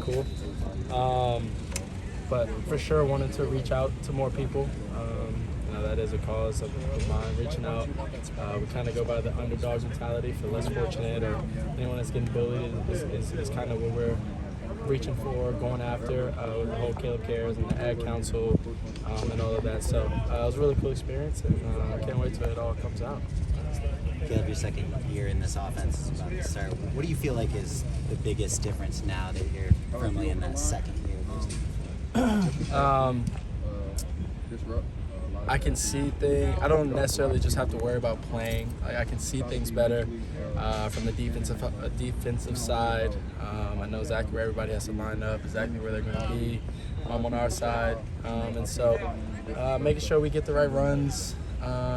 Cool. But for sure wanted to reach out to more people. That is a cause of mine, reaching out. We kind of go by the underdog mentality for less fortunate or anyone that's getting bullied is kind of what we're reaching for, going after with the whole Caleb Cares and the Ag Council and all of that. So it was a really cool experience, and I can't wait till it all comes out. Caleb, your second year in this offense is about to start. What do you feel like is the biggest difference now that you're firmly in that second year? I can see things. I don't necessarily just have to worry about playing. I can see things better from the defensive side. I know exactly where everybody has to line up, exactly where they're going to be on our side. And so making sure we get the right runs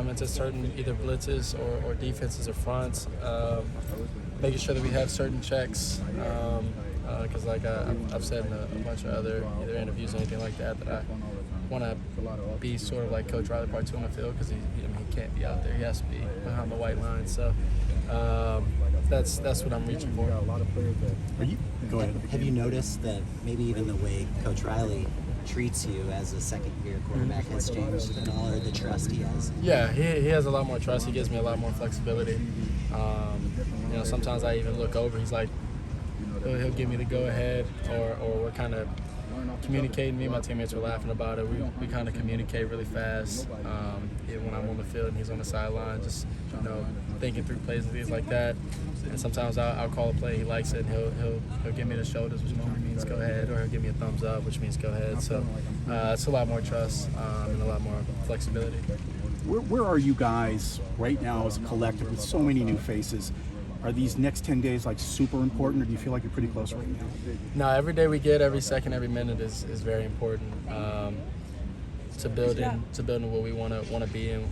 into certain either blitzes or defenses or fronts. Making sure that we have certain checks. Because like I've said in a bunch of other either interviews or anything like that I want to be sort of like Coach Riley Part 2 on the field, because he can't be out there. He has to be behind the white line. So that's what I'm reaching for. Go ahead. Have you noticed that maybe even the way Coach Riley treats you as a second-year quarterback has changed at all, or the trust he has? Yeah, he has a lot more trust. He gives me a lot more flexibility. Sometimes I even look over. He's like, he'll give me the go-ahead, or we're kind of communicating. Me and my teammates are laughing about it. We kind of communicate really fast. Even when I'm on the field and he's on the sideline, just thinking through plays and things like that. And sometimes I'll call a play, he likes it, and he'll give me the shoulders, which normally means go ahead, or he'll give me a thumbs up, which means go ahead. So it's a lot more trust and a lot more flexibility. Where are you guys right now as a collective with so many new faces? Are these next 10 days like super important, or do you feel like you're pretty close right now? No, every day we get, every second, every minute is very important to building what we want to be and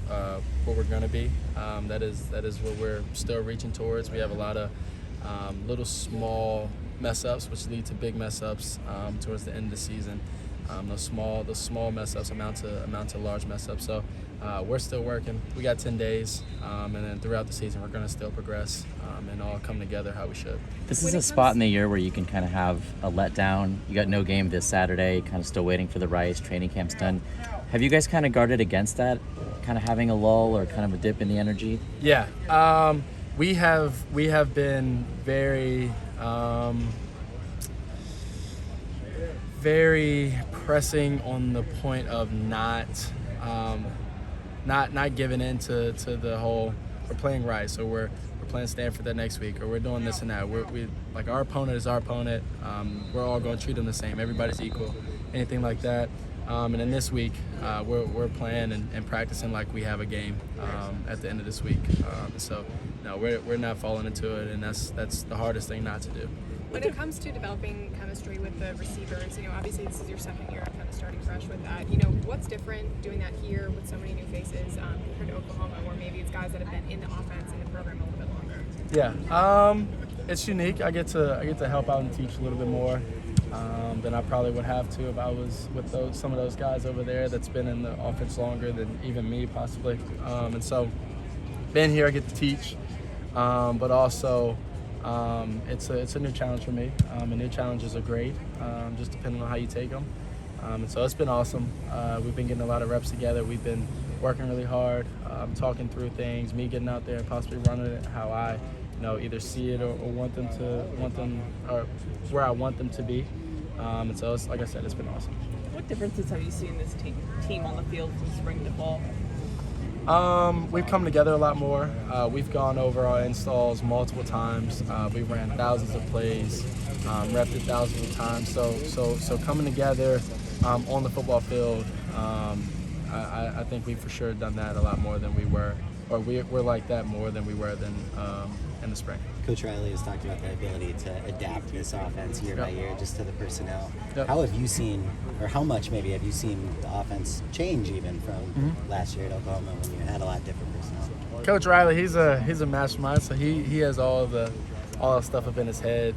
what we're going to be. That is what we're still reaching towards. We have a lot of little small mess ups, which lead to big mess ups towards the end of the season. Those small mess ups amount to large mess ups. So we're still working. We got 10 days, and then throughout the season we're going to still progress and all come together how we should. This is a spot in the year where you can kind of have a letdown. You got no game this Saturday, kind of still waiting for the Rice. Training camp's done. Have you guys kind of guarded against that, kind of having a lull or kind of a dip in the energy? Yeah, we have been very very pressing on the point of not giving in to the whole we're playing Rice, or we're playing Stanford that next week, or we're doing this and that. We like, our opponent is our opponent. We're all going to treat them the same. Everybody's equal, anything like that. And then this week, we're playing and practicing like we have a game at the end of this week. So no, we're not falling into it, and that's the hardest thing not to do. When it comes to developing chemistry with the receivers, obviously this is your second year kind of starting fresh with that. What's different doing that here with so many new faces compared to Oklahoma, where maybe it's guys that have been in the offense and the program a little bit longer? Yeah, it's unique. I get to help out and teach a little bit more than I probably would have to if I was with some of those guys over there that's been in the offense longer than even me possibly. And so being here, I get to teach, but also it's a new challenge for me. And new challenges are great, just depending on how you take them. And so it's been awesome. We've been getting a lot of reps together. We've been working really hard, talking through things, me getting out there and possibly running it how I either see it or want them or where I want them to be. And so it's, like I said, it's been awesome. What differences have you seen in this team on the field from spring to fall? We've come together a lot more. We've gone over our installs multiple times. We've ran thousands of plays, repped it thousands of times. So coming together on the football field, I think we've for sure done that a lot more than we were, or we're like that more than we were than in the spring. Coach Riley has talked about the ability to adapt this offense year by year just to the personnel. Yep. How have you seen, or how much maybe have you seen the offense change even from last year at Oklahoma when you had a lot different personnel? Coach Riley, he's a mastermind, so he has all the stuff up in his head,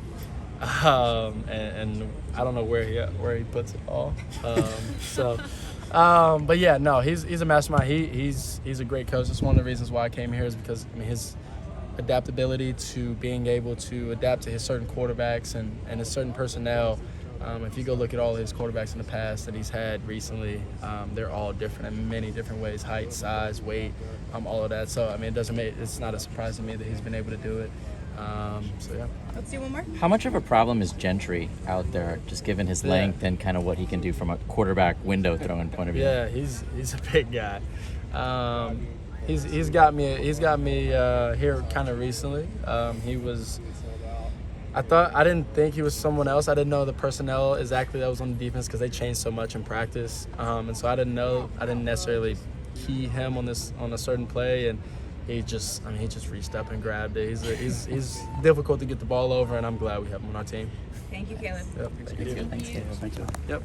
and I don't know where he puts it all. But yeah, no, he's a mastermind. He's a great coach. That's one of the reasons why I came here, is because his adaptability to being able to adapt to his certain quarterbacks and his certain personnel If you go look at all his quarterbacks in the past that he's had recently, they're all different in many different ways: height, size, weight, all of that. So I mean, it's not a surprise to me that he's been able to do it. So yeah. Let's do one more. How much of a problem is Gentry out there, just given his length and kind of what he can do from a quarterback window throwing point of view? Yeah, he's a big guy. He's got me here kind of recently. I didn't think he was someone else. I didn't know the personnel exactly that was on the defense because they changed so much in practice. And so I didn't necessarily key him on a certain play, and he just reached up and grabbed it. He's difficult to get the ball over, and I'm glad we have him on our team. Thank you, Caleb. Yep. Thank you. Thank you. Yep.